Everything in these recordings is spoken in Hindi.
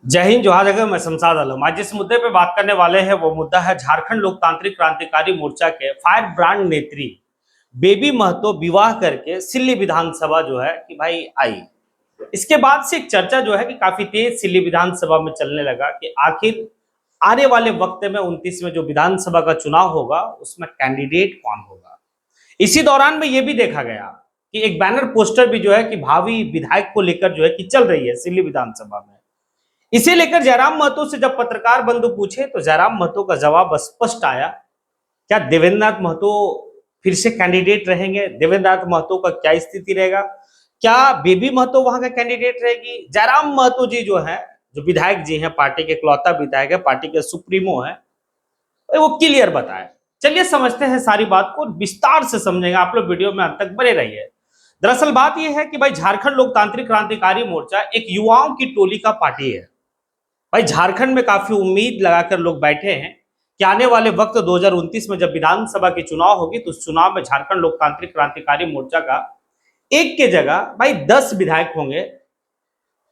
जय हिंद जोहार जगह। मैं शमशाद आलम। आज जिस मुद्दे पे बात करने वाले हैं वो मुद्दा है झारखंड लोकतांत्रिक क्रांतिकारी मोर्चा के फायर ब्रांड नेत्री बेबी महतो विवाह करके सिल्ली विधानसभा जो है कि भाई आई। इसके बाद से एक चर्चा जो है कि काफी तेज सिल्ली विधानसभा में चलने लगा कि आखिर आने वाले वक्त में 29 में जो विधानसभा का चुनाव होगा उसमें कैंडिडेट कौन होगा। इसी दौरान में ये भी देखा गया कि एक बैनर पोस्टर भी जो है कि भावी विधायक को लेकर जो है कि चल रही है सिल्ली विधानसभा में। इसे लेकर जयराम महतो से जब पत्रकार बंधु पूछे तो जयराम महतो का जवाब स्पष्ट आया। क्या देवेंद्रनाथ महतो फिर से कैंडिडेट रहेंगे? देवेंद्रनाथ महतो का क्या स्थिति रहेगा? क्या बेबी महतो वहां का कैंडिडेट रहेगी? जयराम महतो जी जो है, जो विधायक जी हैं, पार्टी के इकलौता विधायक है, पार्टी के सुप्रीमो है, वो क्लियर बताए। चलिए समझते हैं, सारी बात को विस्तार से समझेंगे। आप लोग वीडियो में अंत तक बने रहिए। दरअसल बात यह है कि भाई झारखंड लोकतांत्रिक क्रांतिकारी मोर्चा एक युवाओं की टोली का पार्टी है। भाई झारखंड में काफी उम्मीद लगाकर लोग बैठे हैं कि आने वाले वक्त 2029 में जब विधानसभा की चुनाव होगी तो उस चुनाव में झारखंड लोकतांत्रिक क्रांतिकारी मोर्चा का एक के जगह भाई 10 विधायक होंगे,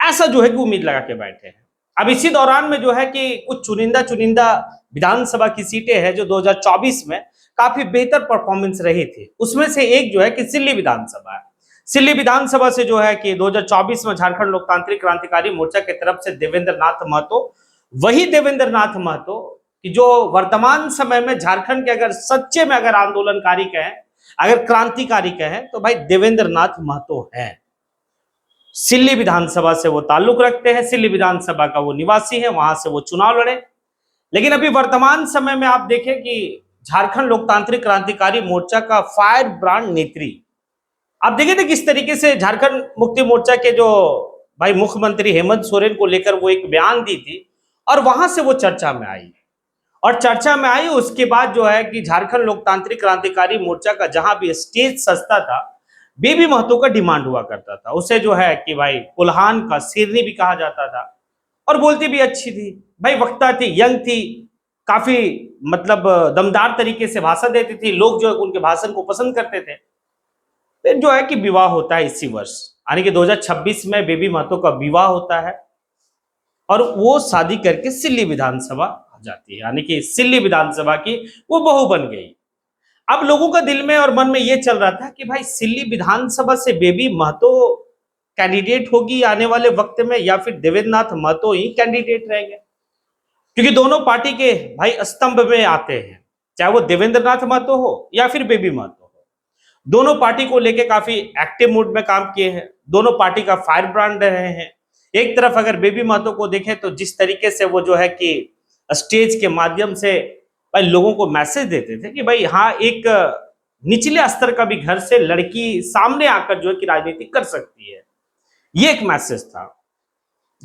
ऐसा जो है कि उम्मीद लगा के बैठे हैं। अब इसी दौरान में जो है कि कुछ चुनिंदा चुनिंदा विधानसभा की सीटें हैं जो 2024 में काफी बेहतर परफॉर्मेंस रही थी। उसमें से एक जो है कि सिल्ली विधानसभा है। सिल्ली विधानसभा से जो है कि 2024 में झारखंड लोकतांत्रिक क्रांतिकारी मोर्चा की तरफ से देवेंद्र नाथ महतो, वही देवेंद्र नाथ महतो कि जो वर्तमान समय में झारखंड के अगर सच्चे में अगर आंदोलनकारी कहें, अगर क्रांतिकारी कहें तो भाई देवेंद्र नाथ महतो है। सिल्ली विधानसभा से वो ताल्लुक रखते हैं, सिल्ली विधानसभा का वो निवासी है, वहां से वो चुनाव लड़े। लेकिन अभी वर्तमान समय में आप देखें कि झारखंड लोकतांत्रिक क्रांतिकारी मोर्चा का फायर ब्रांड नेत्री, आप देखे थे किस तरीके से झारखंड मुक्ति मोर्चा के जो भाई मुख्यमंत्री हेमंत सोरेन को लेकर वो एक बयान दी थी और वहां से वो चर्चा में आई। और चर्चा में आई उसके बाद जो है कि झारखंड लोकतांत्रिक क्रांतिकारी मोर्चा का जहां भी स्टेज सस्ता था, बेबी महतो का डिमांड हुआ करता था। उसे जो है कि भाई कुल्हान का शेरनी भी कहा जाता था और बोलती भी अच्छी थी। भाई वक्ता थी, यंग थी, काफी मतलब दमदार तरीके से भाषण देती थी, लोग जो है उनके भाषण को पसंद करते थे। फिर जो है कि विवाह होता है इसी वर्ष, यानी कि 2026 में बेबी महतो का विवाह होता है और वो शादी करके सिल्ली विधानसभा आ जाती है, यानी कि सिल्ली विधानसभा की वो बहू बन गई। अब लोगों का दिल में और मन में ये चल रहा था कि भाई सिल्ली विधानसभा से बेबी महतो कैंडिडेट होगी आने वाले वक्त में या फिर देवेंद्रनाथ महतो ही कैंडिडेट रहेंगे, क्योंकि दोनों पार्टी के भाई स्तंभ में आते हैं, चाहे वो देवेंद्रनाथ महतो हो या फिर बेबी महतो। दोनों पार्टी को लेके काफी एक्टिव मूड में काम किए हैं, दोनों पार्टी का फायर ब्रांड रहे हैं। एक तरफ अगर बेबी महतो को देखें तो जिस तरीके से वो जो है कि स्टेज के माध्यम से भाई लोगों को मैसेज देते थे कि भाई हाँ, एक निचले स्तर का भी घर से लड़की सामने आकर जो है कि राजनीति कर सकती है, ये एक मैसेज था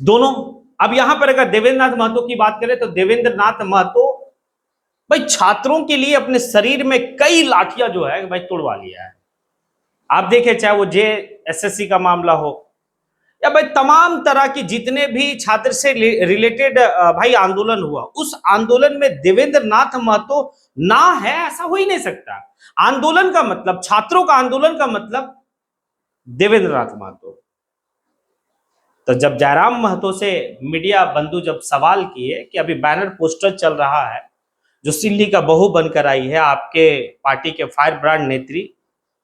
दोनों। अब यहां पर अगर देवेंद्रनाथ महतो की बात करें तो देवेंद्रनाथ महतो भाई छात्रों के लिए अपने शरीर में कई लाठियां जो है भाई तोड़वा लिया है। आप देखें, चाहे वो JSSC का मामला हो या भाई तमाम तरह की जितने भी छात्र से रिलेटेड भाई आंदोलन हुआ, उस आंदोलन में देवेंद्रनाथ महतो ना है ऐसा हो ही नहीं सकता। आंदोलन का मतलब, छात्रों का आंदोलन का मतलब देवेंद्रनाथ महतो। तो जब जयराम महतो से मीडिया बंधु जब सवाल किए कि अभी बैनर पोस्टर चल रहा है जो सिल्ली का बहू बनकर आई है, आपके पार्टी के फायर ब्रांड नेत्री,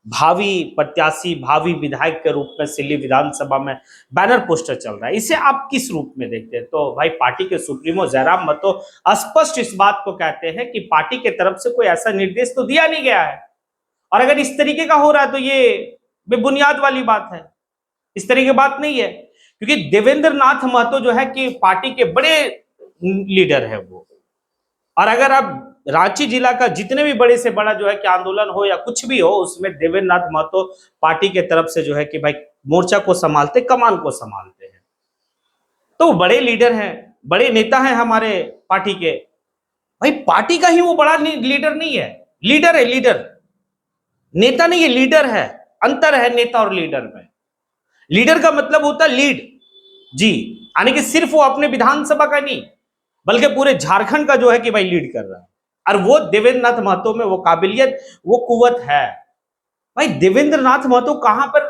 भावी प्रत्याशी, भावी विधायक के रूप में सिल्ली विधानसभा में बैनर पोस्टर चल रहा है, इसे आप किस रूप में देखते हैं? तो भाई पार्टी के सुप्रीमो जयराम महतो स्पष्ट इस बात को कहते हैं कि पार्टी के तरफ से कोई ऐसा निर्देश तो दिया नहीं गया है, और अगर इस तरीके का हो रहा है तो ये बेबुनियाद वाली बात है, इस तरह की बात नहीं है। क्योंकि देवेंद्रनाथ महतो जो है कि पार्टी के बड़े लीडर है वो, और अगर आप रांची जिला का जितने भी बड़े से बड़ा जो है कि आंदोलन हो या कुछ भी हो, उसमें देवेंद्रनाथ महतो पार्टी के तरफ से जो है कि भाई मोर्चा को संभालते, कमान को संभालते हैं। तो बड़े लीडर हैं, बड़े नेता हैं हमारे पार्टी के। भाई पार्टी का ही वो बड़ा लीडर नहीं है, लीडर है, लीडर, नेता नहीं है, लीडर है। अंतर है नेता और लीडर में। लीडर का मतलब होता है लीड जी, यानी कि सिर्फ वो अपने विधानसभा का नहीं बल्कि पूरे झारखंड का जो है कि भाई लीड कर रहा है, और वो देवेंद्रनाथ महतो में वो काबिलियत, वो कुवत है। भाई देवेंद्रनाथ महतो कहां पर?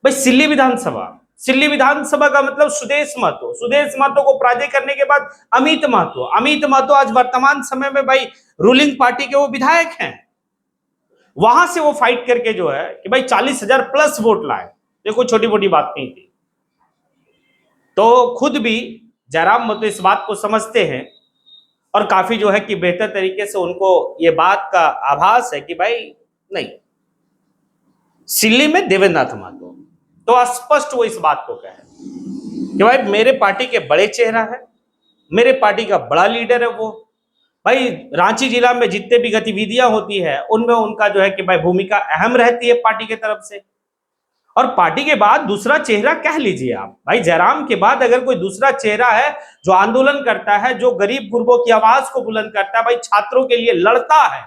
भाई सिल्ली विधानसभा, सिल्ली विधानसभा का मतलब सुदेश महतो, सुदेश महतो को पराजय करने के बाद अमित महतो, अमित महतो आज वर्तमान समय में भाई रूलिंग पार्टी के वो विधायक हैं। वहां से वो फाइट करके जो है कि भाई 40,000 प्लस वोट लाए, ये कोई छोटी मोटी बात नहीं थी। तो खुद भी जयराम महतो इस बात को समझते हैं और काफी जो है कि बेहतर तरीके से उनको ये बात का आभास है कि भाई नहीं, सिल्ली में देवेंद्र नाथ महतो, तो स्पष्ट वो इस बात को कहे कि भाई मेरे पार्टी के बड़े चेहरा है, मेरे पार्टी का बड़ा लीडर है वो। भाई रांची जिला में जितने भी गतिविधियां होती है उनमें उनका जो है कि भाई भूमिका अहम रहती है पार्टी की तरफ से। और पार्टी के बाद दूसरा चेहरा कह लीजिए आप, भाई जयराम के बाद अगर कोई दूसरा चेहरा है जो आंदोलन करता है, जो गरीब गुरबों की आवाज को बुलंद करता है, भाई छात्रों के लिए लड़ता है,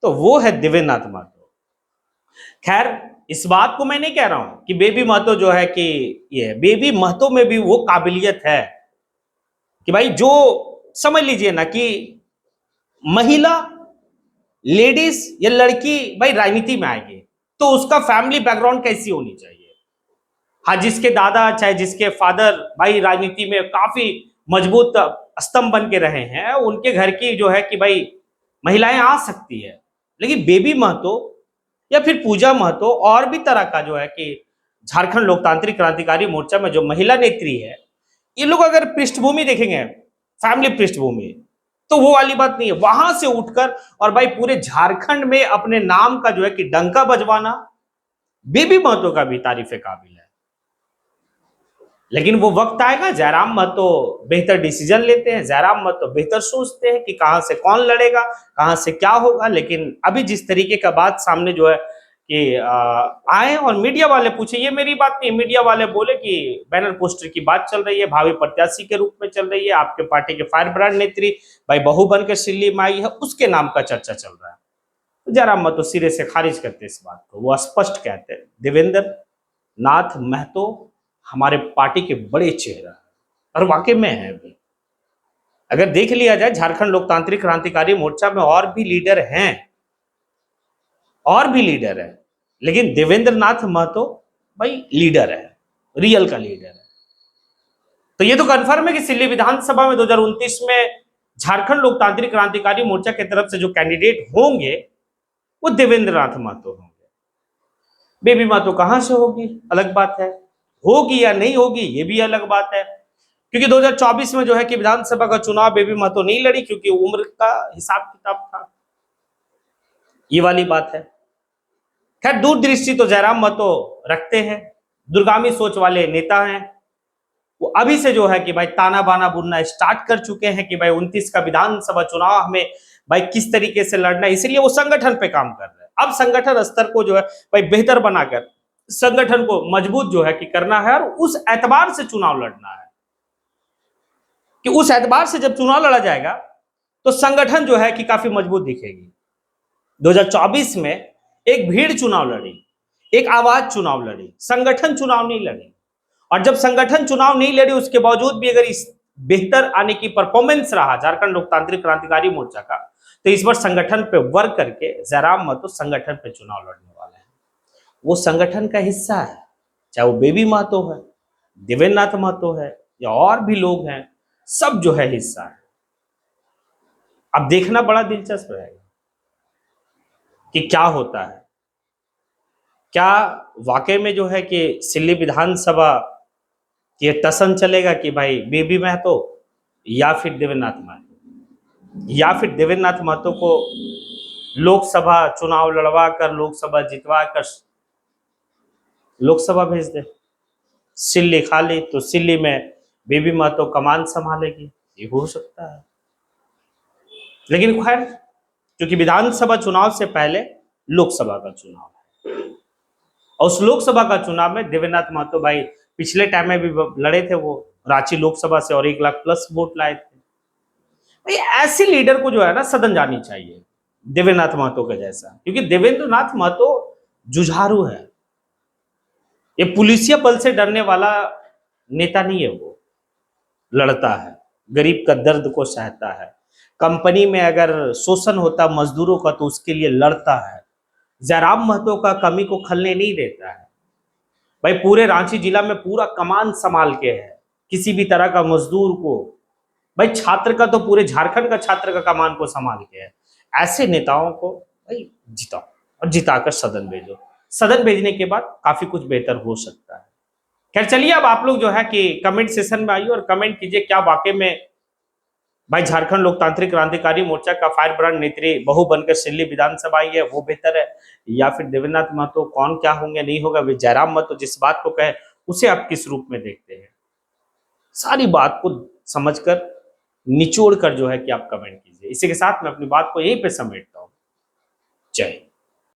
तो वो है देवेंद्र नाथ महतो। खैर इस बात को मैं नहीं कह रहा हूं कि बेबी महतो जो है कि ये बेबी महतो में भी वो काबिलियत है कि भाई जो समझ लीजिए ना कि महिला, लेडीज या लड़की भाई राजनीति में आएगी तो उसका फैमिली बैकग्राउंड कैसी होनी चाहिए। हाँ, जिसके दादा चाहे जिसके फादर भाई राजनीति में काफी मजबूत स्तंभ बन के रहे हैं, उनके घर की जो है कि भाई महिलाएं आ सकती है। लेकिन बेबी महतो या फिर पूजा महतो और भी तरह का जो है कि झारखंड लोकतांत्रिक क्रांतिकारी मोर्चा में जो महिला नेत्री है, ये लोग अगर पृष्ठभूमि देखेंगे, फैमिली पृष्ठभूमि, तो वो वाली बात नहीं है। वहां से उठकर और भाई पूरे झारखंड में अपने नाम का जो है कि डंका बजवाना बेबी महतो का भी तारीफ काबिल है। लेकिन वो वक्त आएगा, जयराम महतो बेहतर डिसीजन लेते हैं, जयराम महतो बेहतर सोचते हैं कि कहां से कौन लड़ेगा, कहां से क्या होगा। लेकिन अभी जिस तरीके का बात सामने जो है कि आए और मीडिया वाले पूछे, ये मेरी बात नहीं, मीडिया वाले बोले कि बैनर पोस्टर की बात चल रही है, भावी प्रत्याशी के रूप में चल रही है, आपके पार्टी के फायर ब्रांड नेत्री भाई बहू बनकर सिल्ली में आई है, उसके नाम का चर्चा चल रहा है। तो जयराम महतो सिरे से खारिज करते इस बात को, वो स्पष्ट कहते हैं देवेंद्र नाथ महतो हमारे पार्टी के बड़े चेहरा है, और वाकई में है भी। अगर देख लिया जाए झारखंड लोकतांत्रिक क्रांतिकारी मोर्चा में और भी लीडर हैं, और भी लीडर है, लेकिन देवेंद्र नाथ महतो भाई लीडर है, रियल का लीडर है। तो ये तो कंफर्म है कि सिल्ली विधानसभा में 2029 में झारखंड लोकतांत्रिक क्रांतिकारी मोर्चा की तरफ से जो कैंडिडेट होंगे वो देवेंद्र नाथ महतो होंगे। बेबी महतो कहां से होगी अलग बात है, होगी या नहीं होगी ये भी अलग बात है, क्योंकि 2024 में जो है कि विधानसभा का चुनाव बेबी महतो नहीं लड़ी क्योंकि उम्र का हिसाब किताब था, ये वाली बात है। खैर दूरदृष्टि तो जयराम महतो रखते हैं, दूरगामी सोच वाले नेता हैं। वो अभी से जो है कि भाई ताना बाना बुनना स्टार्ट कर चुके हैं कि भाई 29 का विधानसभा चुनाव हमें भाई किस तरीके से लड़ना है, इसलिए वो संगठन पे काम कर रहे हैं। अब संगठन स्तर को जो है भाई बेहतर बनाकर संगठन को मजबूत जो है कि करना है, और उस एतबार से चुनाव लड़ना है कि उस एतबार से जब चुनाव लड़ा जाएगा तो संगठन जो है कि काफी मजबूत दिखेगी। 2024 में एक भीड़ चुनाव लड़ी, एक आवाज चुनाव लड़ी, संगठन चुनाव नहीं लड़ी। और जब संगठन चुनाव नहीं लड़ी उसके बावजूद भी अगर इस बेहतर आने की परफॉर्मेंस रहा झारखंड लोकतांत्रिक क्रांतिकारी मोर्चा का, तो इस बार संगठन पे वर्क करके जयराम महतो संगठन पे चुनाव लड़ने वाले हैं। वो संगठन का हिस्सा है, चाहे वो बेबी महतो है, देवेंद्र नाथ महतो है या और भी लोग हैं, सब जो है हिस्सा है। अब देखना बड़ा दिलचस्प रहेगा कि क्या होता है, क्या वाकई में जो है कि सिल्ली विधानसभा ये टसन चलेगा कि भाई बेबी महतो या फिर देवेंद्र नाथ महतो, या फिर देवेंद्र नाथ महतो को लोकसभा चुनाव लड़वा कर, लोकसभा जितवा कर लोकसभा भेज दे, सिल्ली खाली, तो सिल्ली में बेबी महतो कमान संभालेगी, ये हो सकता है। लेकिन खैर क्योंकि विधानसभा चुनाव से पहले लोकसभा का चुनाव है, और उस लोकसभा का चुनाव में देवेंद्र नाथ महतो भाई पिछले टाइम में भी लड़े थे, वो रांची लोकसभा से और 1 लाख प्लस वोट लाए थे। भाई ऐसे लीडर को जो है ना सदन जानी चाहिए, देवेंद्र नाथ महतो का जैसा, क्योंकि देवेंद्र नाथ महतो जुझारू है, ये पुलिसिया बल से डरने वाला नेता नहीं है। वो लड़ता है, गरीब का दर्द को सहता है, कंपनी में अगर शोषण होता मजदूरों का तो उसके लिए लड़ता है, जयराम महतो का कमी को खलने नहीं देता है। भाई पूरे रांची जिला में पूरा कमान संभाल के है, किसी भी तरह का मजदूर को, भाई छात्र का तो पूरे झारखंड का छात्र का कमान को संभाल के है। ऐसे नेताओं को भाई जिताओ और जिताकर सदन भेजो। सदन भेजने के बाद काफी कुछ बेहतर हो सकता है। खैर चलिए, अब आप लोग जो है कि कमेंट सेशन में आइए और कमेंट कीजिए, क्या वाकई में भाई झारखंड लोकतांत्रिक क्रांतिकारी मोर्चा का फायर ब्रांड नेत्री बहू बनकर सिल्ली विधानसभा आई है वो बेहतर है, या फिर देवेंद्रनाथ महतो कौन क्या होंगे नहीं होगा, वे जयराम महतो जिस बात को कहे उसे आप किस रूप में देखते हैं? सारी बात को समझकर निचोड़ कर जो है कि आप कमेंट कीजिए। इसी के साथ मैं अपनी बात को यहीं पे समेटता हूं। जय हिंद।